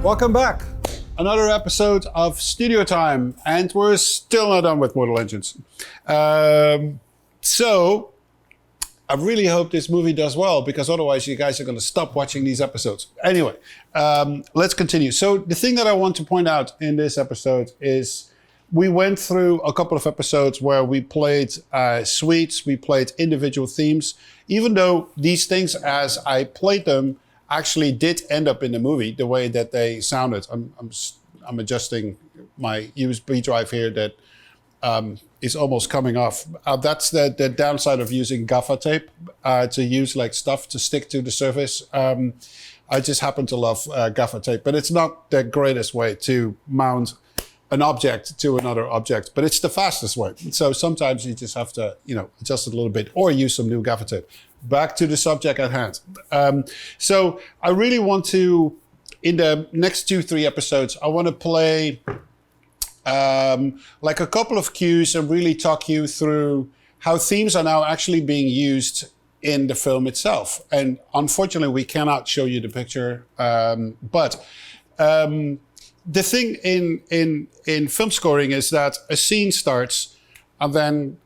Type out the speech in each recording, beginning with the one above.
Welcome back. Another episode of Studio Time, and we're still not done with Mortal Engines. So I really hope this movie does well, because otherwise you guys are going to stop watching these episodes. Anyway, let's continue. So the thing that I want to point out in this episode is we went through a couple of episodes where we played suites, we played individual themes, even though these things, as I played them, actually did end up in the movie the way that they sounded. I'm adjusting my USB drive here that is almost coming off. That's the downside of using gaffer tape to use like stuff to stick to the surface. I just happen to love gaffer tape, but it's not the greatest way to mount an object to another object, but it's the fastest way. So sometimes you just have to, adjust it a little bit or use some new gaffer tape. Back to the subject at hand. So I really want to, in the next 2-3 episodes, I want to play like a couple of cues and really talk you through how themes are now actually being used in the film itself. And unfortunately, we cannot show you the picture, but the thing in film scoring is that a scene starts and then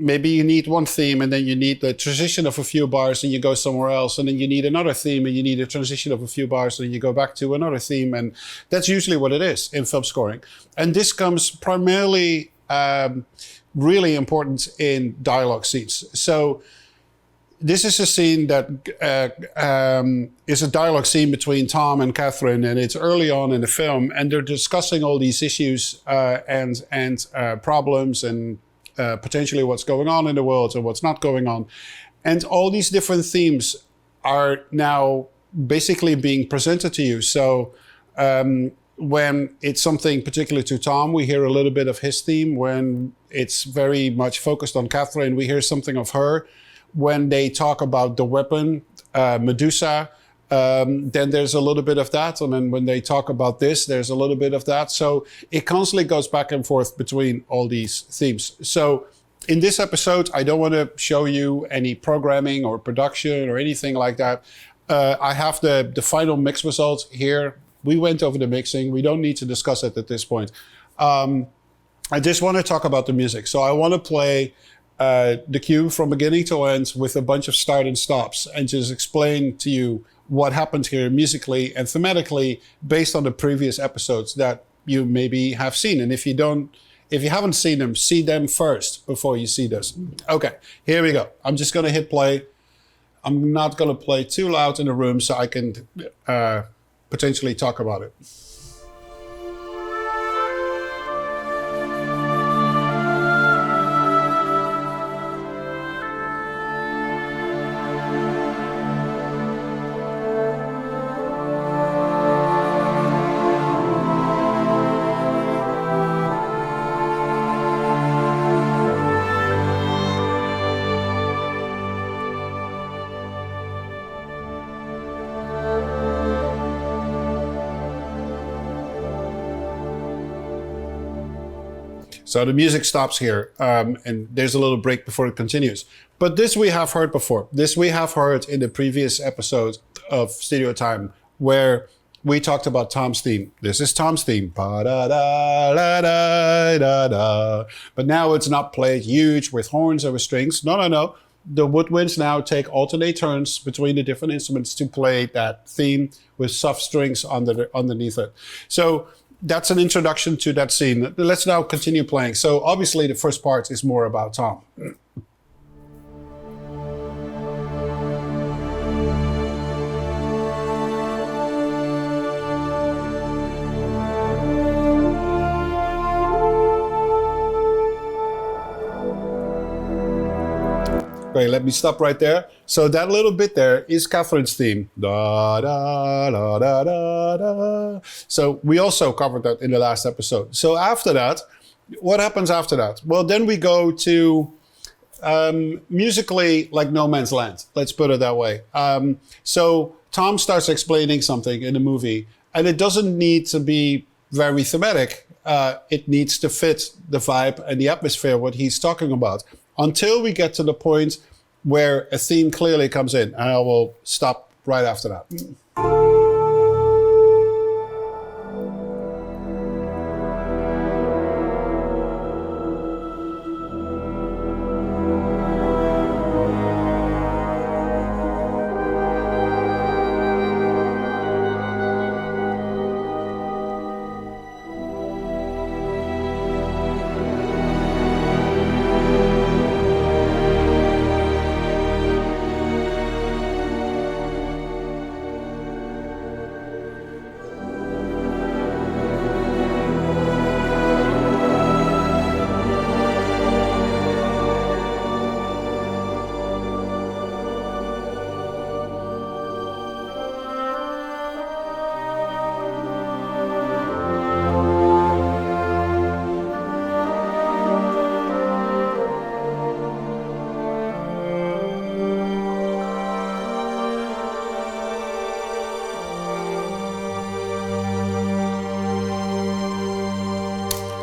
maybe you need one theme and then you need the transition of a few bars and you go somewhere else, and then you need another theme and you need a transition of a few bars and you go back to another theme, and that's usually what it is in film scoring. And this comes primarily really important in dialogue scenes. So this is a scene that is a dialogue scene between Tom and Catherine, and it's early on in the film, and they're discussing all these issues and problems and potentially what's going on in the world and what's not going on. And all these different themes are now basically being presented to you. So when it's something particular to Tom, we hear a little bit of his theme. When it's very much focused on Catherine, we hear something of her. When they talk about the weapon, Medusa, then there's a little bit of that. And then when they talk about this, there's a little bit of that. So it constantly goes back and forth between all these themes. So in this episode, I don't want to show you any programming or production or anything like that. I have the final mix result here. We went over the mixing. We don't need to discuss it at this point. I just want to talk about the music. So I want to play the cue from beginning to end with a bunch of start and stops and just explain to you what happened here musically and thematically based on the previous episodes that you maybe have seen. And if you haven't seen them, see them first before you see this. Okay, here we go. I'm just gonna hit play. I'm not gonna play too loud in the room so I can potentially talk about it. So the music stops here, and there's a little break before it continues. But this we have heard before. This we have heard in the previous episode of Studio Time, where we talked about Tom's theme. This is Tom's theme. Ba-da-da-da-da-da. But now it's not played huge with horns or with strings. No. The woodwinds now take alternate turns between the different instruments to play that theme with soft strings underneath it. So that's an introduction to that scene. Let's now continue playing. So obviously the first part is more about Tom. Okay, let me stop right there. So that little bit there is Catherine's theme. Da, da, da, da, da, da. So we also covered that in the last episode. So after that, what happens after that? Well, then we go to musically like No Man's Land. Let's put it that way. So Tom starts explaining something in the movie, and it doesn't need to be very thematic. It needs to fit the vibe and the atmosphere, what he's talking about, until we get to the point where a theme clearly comes in. And I will stop right after that.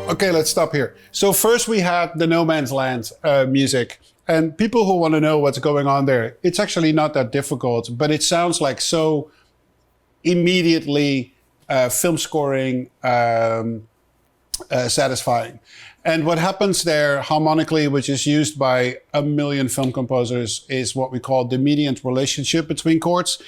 Okay, let's stop here. So first we had the No Man's Land music. And people who want to know what's going on there, it's actually not that difficult, but it sounds like so immediately film scoring satisfying. And what happens there harmonically, which is used by a million film composers, is what we call the mediant relationship between chords.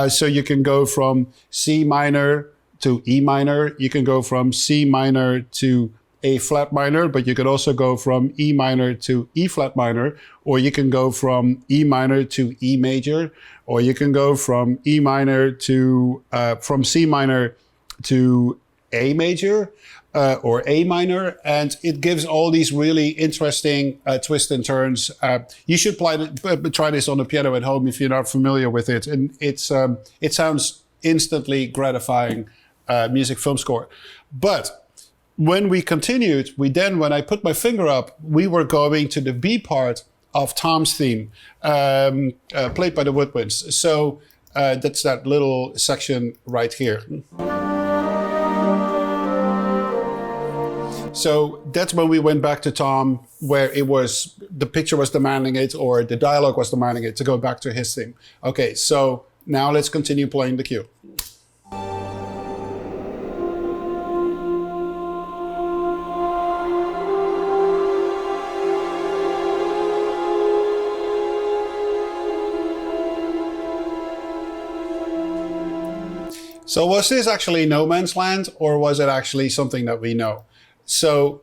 So you can go from C minor to E minor. You can go from C minor to A flat minor, but you could also go from E minor to E flat minor, or you can go from E minor to E major, or you can go from E minor to, from C minor to A major. Or A minor, and it gives all these really interesting twists and turns. You should try this on the piano at home if you're not familiar with it, and it sounds instantly gratifying music film score. But when we continued, when I put my finger up, we were going to the B part of Tom's theme, played by the woodwinds. So that's that little section right here. So that's when we went back to Tom, where it was, the picture was demanding it, or the dialogue was demanding it, to go back to his theme. Okay, so now let's continue playing the cue. So was this actually No Man's Land, or was it actually something that we know? So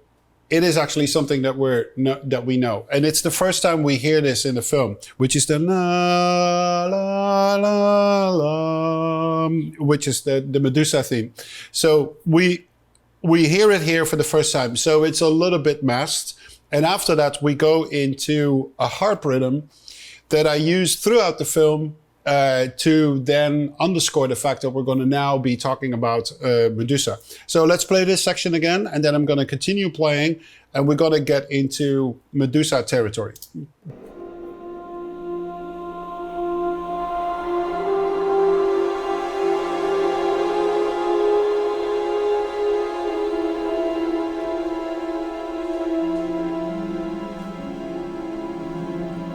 it is actually something that we know. And it's the first time we hear this in the film, which is the la la la la, which is the Medusa theme. So we hear it here for the first time. So it's a little bit masked. And after that, we go into a harp rhythm that I use throughout the film to then underscore the fact that we're going to now be talking about Medusa. So let's play this section again, and then I'm going to continue playing, and we're going to get into Medusa territory.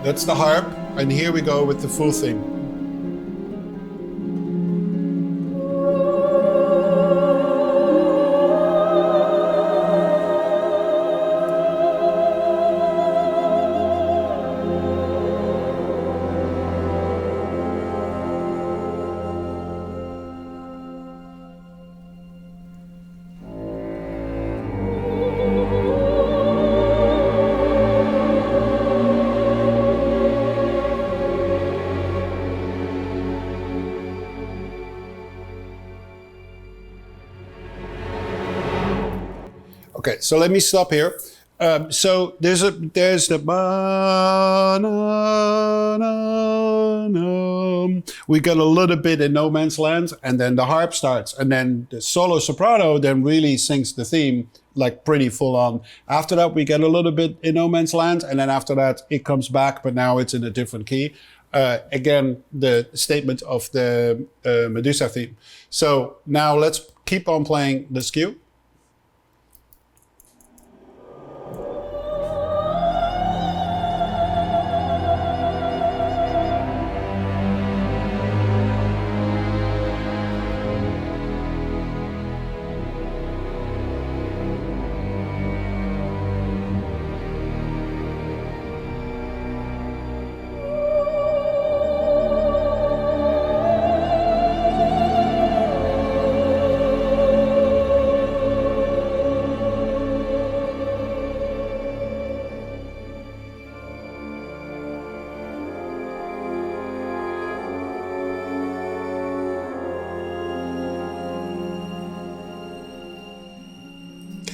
That's the harp, and here we go with the full theme. Okay, so let me stop here. So there's the ba, na, na, na. We get a little bit in No Man's Land, and then the harp starts, and then the solo soprano then really sings the theme like pretty full on. After that, we get a little bit in No Man's Land, and then after that, it comes back, but now it's in a different key. Again, the statement of the Medusa theme. So now let's keep on playing this cue.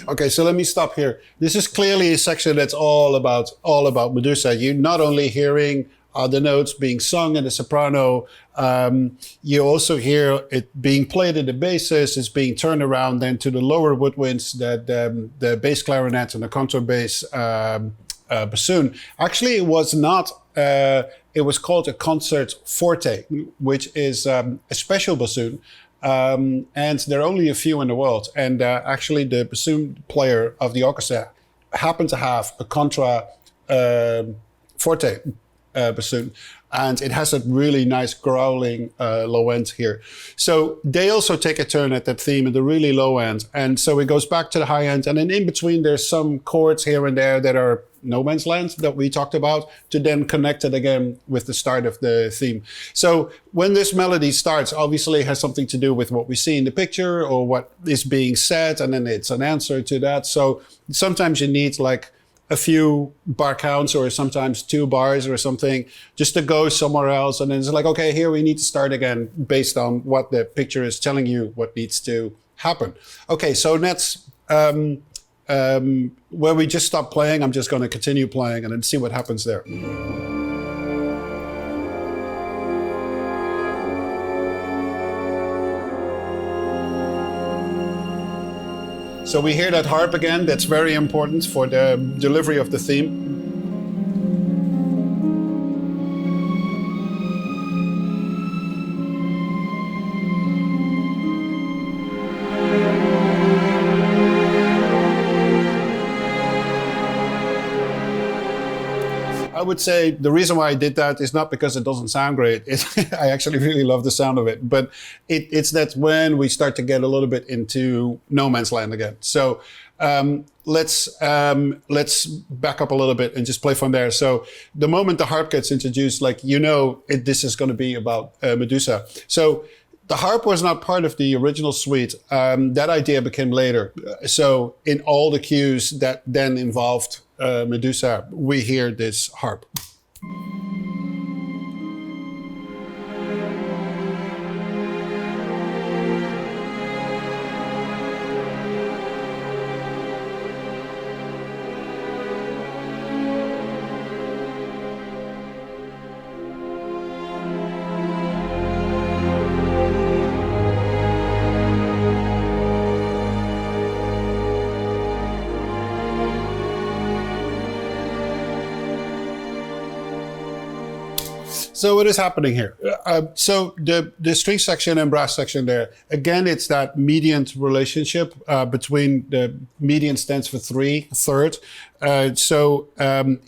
Okay, so let me stop here. This is clearly a section that's all about Medusa. You're not only hearing the notes being sung in the soprano, you also hear it being played in the basses. It's being turned around then to the lower woodwinds, the bass clarinet and the contrabass bassoon. Actually, it was not. It was called a concert forte, which is a special bassoon. and there are only a few in the world. And actually, the bassoon player of the orchestra happened to have a contra forte bassoon, and it has a really nice growling low end here. So they also take a turn at that theme at the really low end, and so it goes back to the high end, and then in between there's some chords here and there that are no man's land that we talked about, to then connect it again with the start of the theme. So when this melody starts, obviously it has something to do with what we see in the picture or what is being said, and then it's an answer to that. So sometimes you need like a few bar counts or sometimes 2 bars or something just to go somewhere else. And then it's like, okay, here we need to start again based on what the picture is telling you what needs to happen. Okay, so that's where we just stop playing. I'm just going to continue playing and then see what happens there. So we hear that harp again. That's very important for the delivery of the theme. I would say the reason why I did that is not because it doesn't sound great. I actually really love the sound of it. But it's that when we start to get a little bit into no man's land again. So let's back up a little bit and just play from there. So the moment the harp gets introduced, like, this is going to be about Medusa. So the harp was not part of the original suite. That idea became later. So in all the cues that then involved Medusa, we hear this harp. So what is happening here? So the string section and brass section there, again, it's that mediant relationship between the median stands for 3, third. So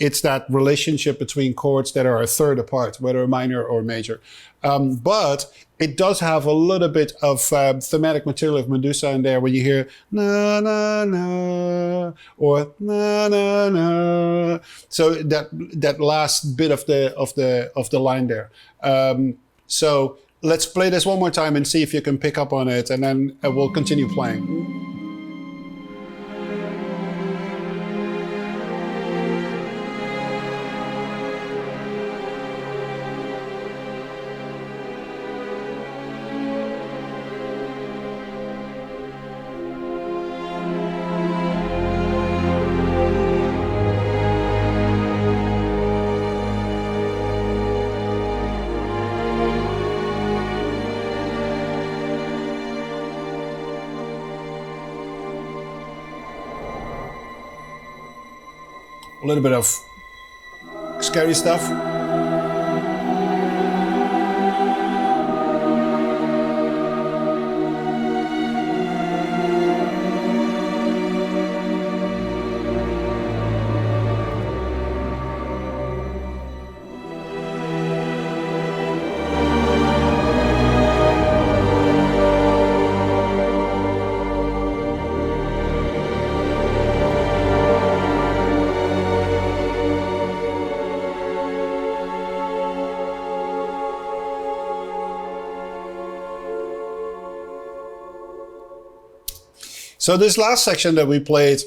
it's that relationship between chords that are a third apart, whether minor or major. But it does have a little bit of thematic material of Medusa in there when you hear na na na or na na na. So that last bit of the line there. So let's play this one more time and see if you can pick up on it, and then we'll continue playing. A little bit of scary stuff. So this last section that we played,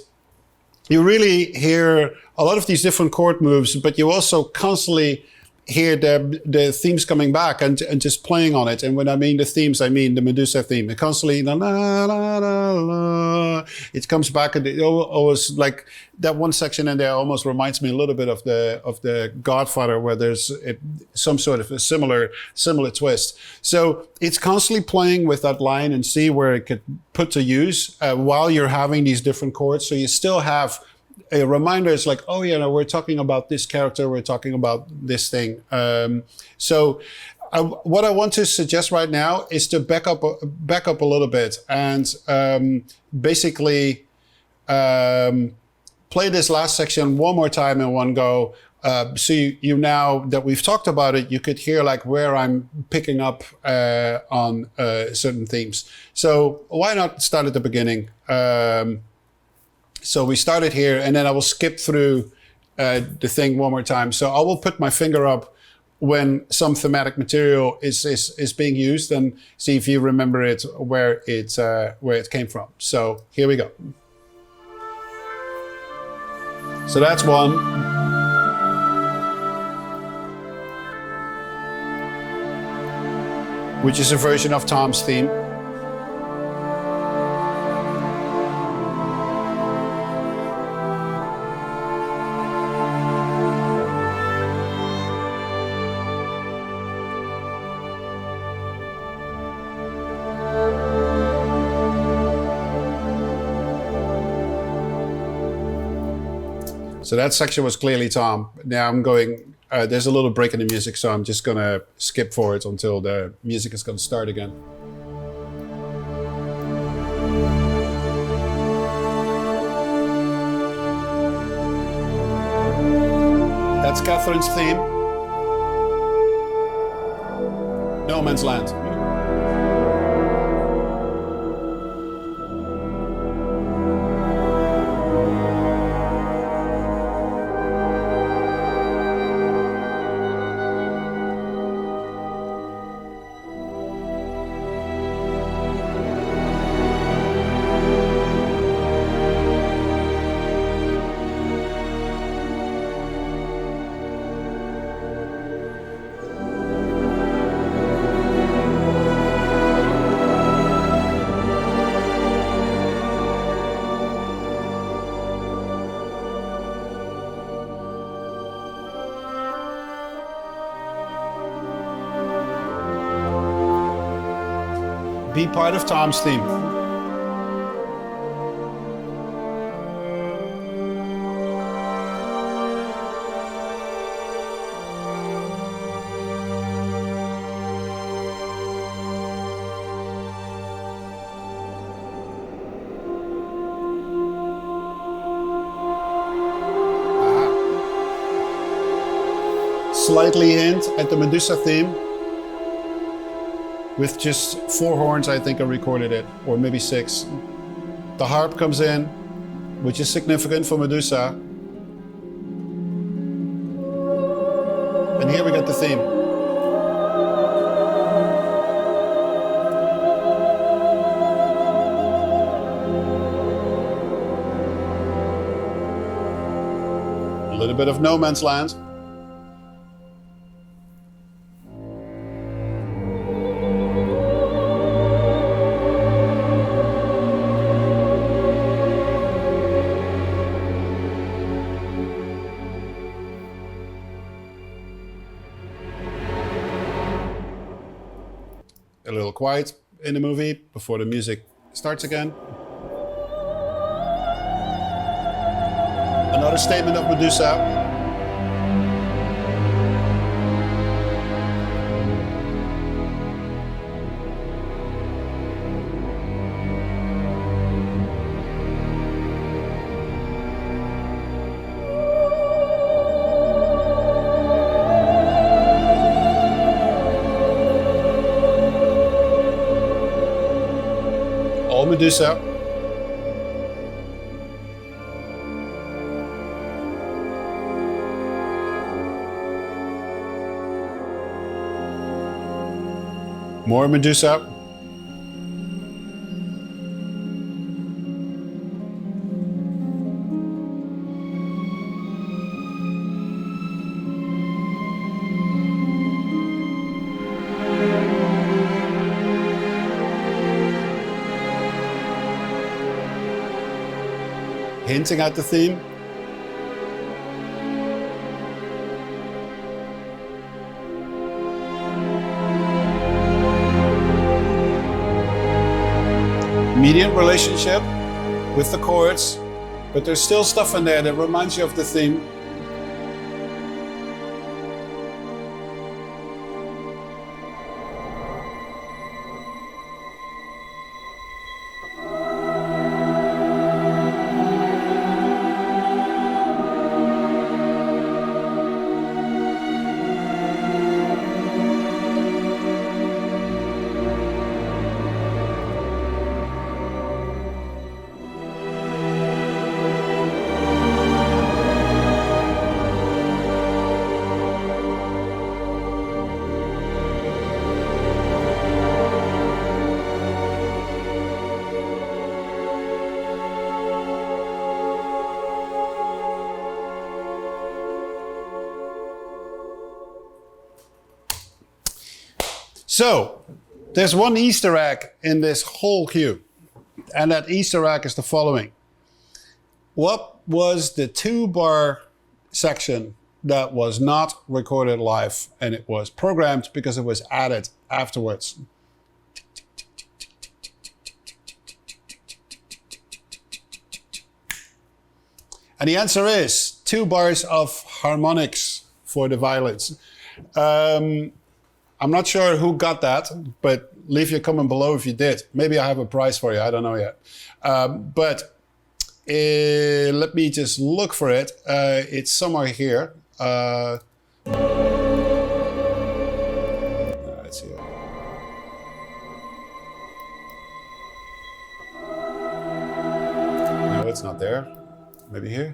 you really hear a lot of these different chord moves, but you also constantly hear the themes coming back and just playing on it. And when I mean the themes, I mean the Medusa theme. It constantly, la, la, la, la, la. It comes back, and it always, like that one section in there almost reminds me a little bit of the Godfather, where there's some sort of a similar twist. So it's constantly playing with that line and see where it could put to use while you're having these different chords. So you still have a reminder. Is like, oh yeah, no, we're talking about this character, we're talking about this thing. So what I want to suggest right now is to back up a little bit and basically play this last section one more time in one go. So you now that we've talked about it, you could hear like where I'm picking up on certain themes. So why not start at the beginning? So we started here, and then I will skip through the thing one more time. So I will put my finger up when some thematic material is being used, and see if you remember it, where it came from. So here we go. So that's one. Which is a version of Tom's theme. So that section was clearly Tom. Now I'm going, there's a little break in the music, so I'm just gonna skip forward until the music is gonna start again. That's Catherine's theme. No Man's Land. Be part of Tom's theme. Slightly hint at the Medusa theme. With just 4 horns, I think I recorded it, or maybe 6. The harp comes in, which is significant for Medusa. And here we get the theme. A little bit of No Man's Land. A little quiet in the movie before the music starts again. Another statement of Medusa. Medusa. More Medusa. Hinting at the theme. Medium relationship with the chords, but there's still stuff in there that reminds you of the theme. So there's one Easter egg in this whole cue. And that Easter egg is the following. What was the 2-bar section that was not recorded live and it was programmed because it was added afterwards? And the answer is 2 bars of harmonics for the violins. I'm not sure who got that, but leave your comment below if you did. Maybe I have a prize for you, I don't know yet. But let me just look for it. It's somewhere here. Let's see. No, it's not there. Maybe here.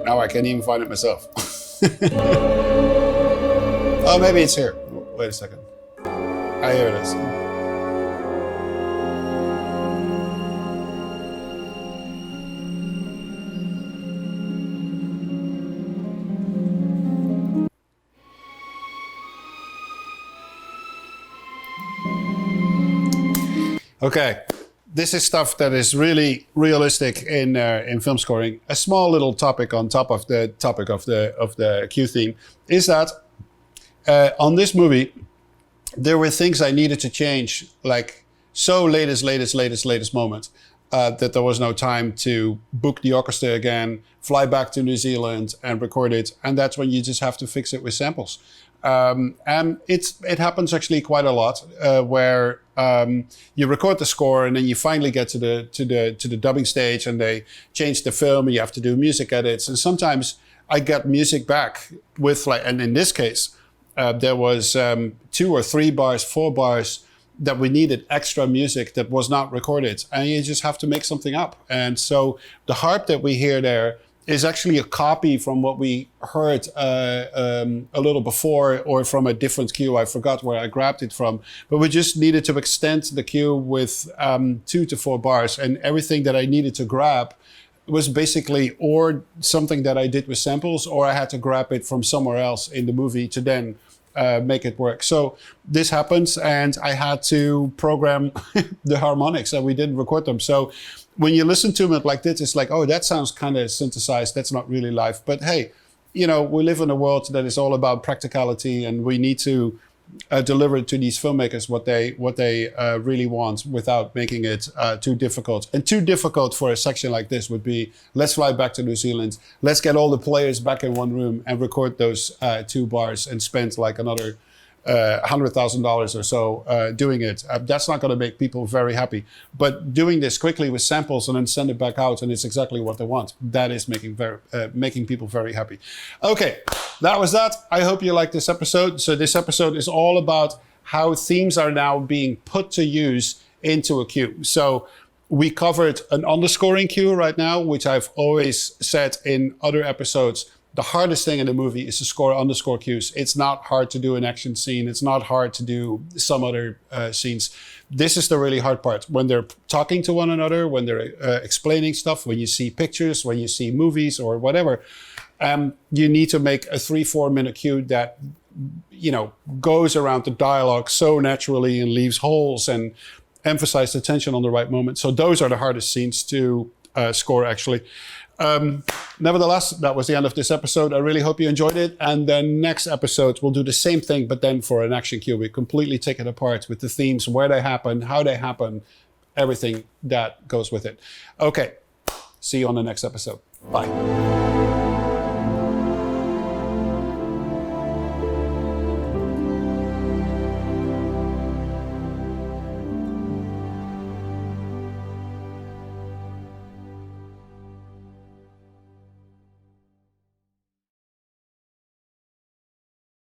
Now I can't even find it myself. Oh, maybe it's here. Wait a second. Ah, here it is. Okay, this is stuff that is really realistic in film scoring. A small little topic on top of the topic of the cue theme is that on this movie there were things I needed to change, like latest moment, that there was no time to book the orchestra again, fly back to New Zealand and record it, and that's when you just have to fix it with samples. And it happens actually quite a lot, where you record the score and then you finally get to the dubbing stage and they change the film and you have to do music edits. And sometimes I get music back with and in this case, there was 2 or 3 bars, 4 bars that we needed extra music that was not recorded, and you just have to make something up. And so the harp that we hear there is actually a copy from what we heard a little before, or from a different cue. I forgot where I grabbed it from, but we just needed to extend the cue with 2 to 4 bars, and everything that I needed to grab was basically or something that I did with samples, or I had to grab it from somewhere else in the movie to then make it work. So this happens, and I had to program the harmonics, and we didn't record them. So when you listen to it like this, it's like, oh, that sounds kind of synthesized. That's not really live. But hey, you know, we live in a world that is all about practicality, and we need to deliver to these filmmakers what they really want without making it too difficult. And too difficult for a section like this would be, let's fly back to New Zealand, let's get all the players back in one room and record those 2 bars and spend like another $100,000 or so doing it. That's not going to make people very happy. But doing this quickly with samples and then send it back out and it's exactly what they want, that is making people very happy. Okay, that was that. I hope you liked this episode. So this episode is all about how themes are now being put to use into a cue. So we covered an underscoring cue right now, which I've always said in other episodes. The hardest thing in the movie is to score underscore cues. It's not hard to do an action scene. It's not hard to do some other scenes. This is the really hard part. When they're talking to one another, when they're explaining stuff, when you see pictures, when you see movies or whatever, you need to make a 3-4 minute cue that, you know, goes around the dialogue so naturally and leaves holes and emphasize the tension on the right moment. So those are the hardest scenes to score, actually. Nevertheless, that was the end of this episode. I really hope you enjoyed it. And the next episode, we'll do the same thing, but then for an action cue. We completely take it apart with the themes, where they happen, how they happen, everything that goes with it. Okay, see you on the next episode. Bye.